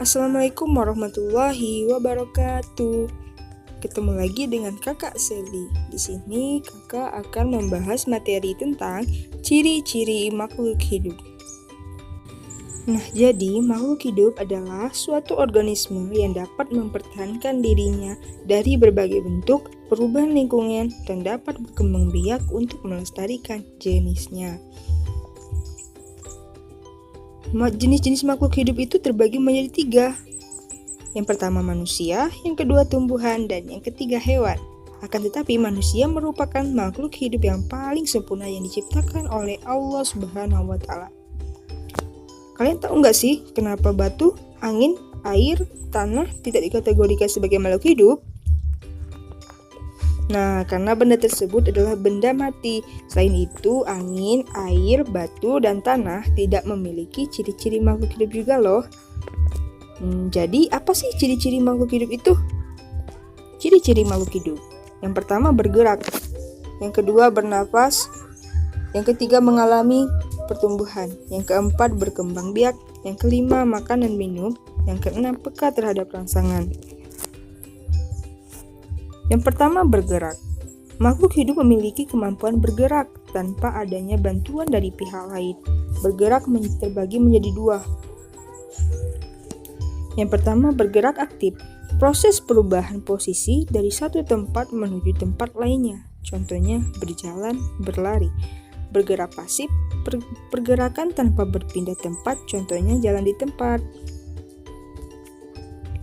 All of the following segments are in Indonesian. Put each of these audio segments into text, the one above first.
Assalamualaikum warahmatullahi wabarakatuh. Ketemu lagi dengan Kakak Selly. Di sini Kakak akan membahas materi tentang ciri-ciri makhluk hidup. Nah, jadi makhluk hidup adalah suatu organisme yang dapat mempertahankan dirinya dari berbagai bentuk, perubahan lingkungan, dan dapat berkembang biak untuk melestarikan jenisnya. Jenis-jenis makhluk hidup itu terbagi menjadi 3. Yang pertama manusia, yang kedua tumbuhan, dan yang ketiga hewan. Akan tetapi manusia merupakan makhluk hidup yang paling sempurna yang diciptakan oleh Allah Subhanahu wa Ta'ala. Kalian tahu nggak sih kenapa batu, angin, air, tanah tidak dikategorikan sebagai makhluk hidup? Nah, karena benda tersebut adalah benda mati. Selain itu, angin, air, batu, dan tanah tidak memiliki ciri-ciri makhluk hidup juga loh. Jadi, apa sih ciri-ciri makhluk hidup itu? Ciri-ciri makhluk hidup. Yang pertama bergerak. Yang kedua bernafas. Yang ketiga mengalami pertumbuhan. Yang keempat berkembang biak. Yang kelima makan dan minum. Yang keenam peka terhadap rangsangan. Yang pertama bergerak. Makhluk hidup memiliki kemampuan bergerak tanpa adanya bantuan dari pihak lain. Bergerak terbagi menjadi 2. Yang pertama bergerak aktif. Proses perubahan posisi dari satu tempat menuju tempat lainnya. Contohnya berjalan, berlari. Bergerak pasif, pergerakan tanpa berpindah tempat. Contohnya jalan di tempat.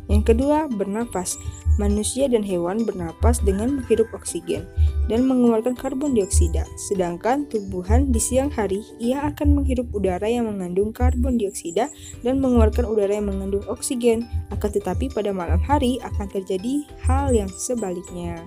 Yang kedua bernafas. Manusia dan hewan bernapas dengan menghirup oksigen dan mengeluarkan karbon dioksida. Sedangkan tumbuhan di siang hari, ia akan menghirup udara yang mengandung karbon dioksida dan mengeluarkan udara yang mengandung oksigen. Akan tetapi pada malam hari akan terjadi hal yang sebaliknya.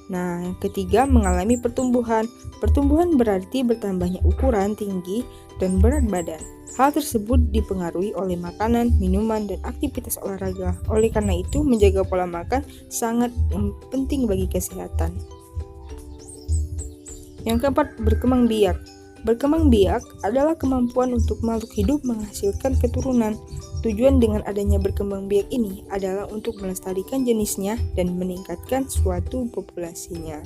Nah, yang ketiga mengalami pertumbuhan. Pertumbuhan berarti bertambahnya ukuran, tinggi, dan berat badan. Hal tersebut dipengaruhi oleh makanan, minuman, dan aktivitas olahraga. Oleh karena itu, menjaga pola makan sangat penting bagi kesehatan. Yang keempat, berkembang biak. Berkembang biak adalah kemampuan untuk makhluk hidup menghasilkan keturunan. Tujuan dengan adanya berkembang biak ini adalah untuk melestarikan jenisnya dan meningkatkan suatu populasinya.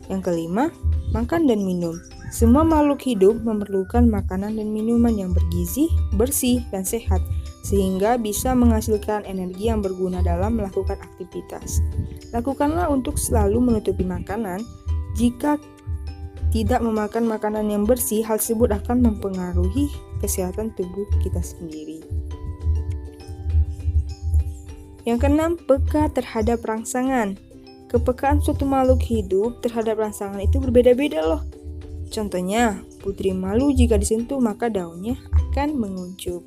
Yang kelima, makan dan minum. Semua makhluk hidup memerlukan makanan dan minuman yang bergizi, bersih, dan sehat, sehingga bisa menghasilkan energi yang berguna dalam melakukan aktivitas. Lakukanlah untuk selalu menutupi makanan. Jika tidak memakan makanan yang bersih, hal tersebut akan mempengaruhi kesehatan tubuh kita sendiri. Yang keenam, peka terhadap rangsangan. Kepekaan suatu makhluk hidup terhadap rangsangan itu berbeda-beda loh. Contohnya, putri malu jika disentuh maka daunnya akan menguncup.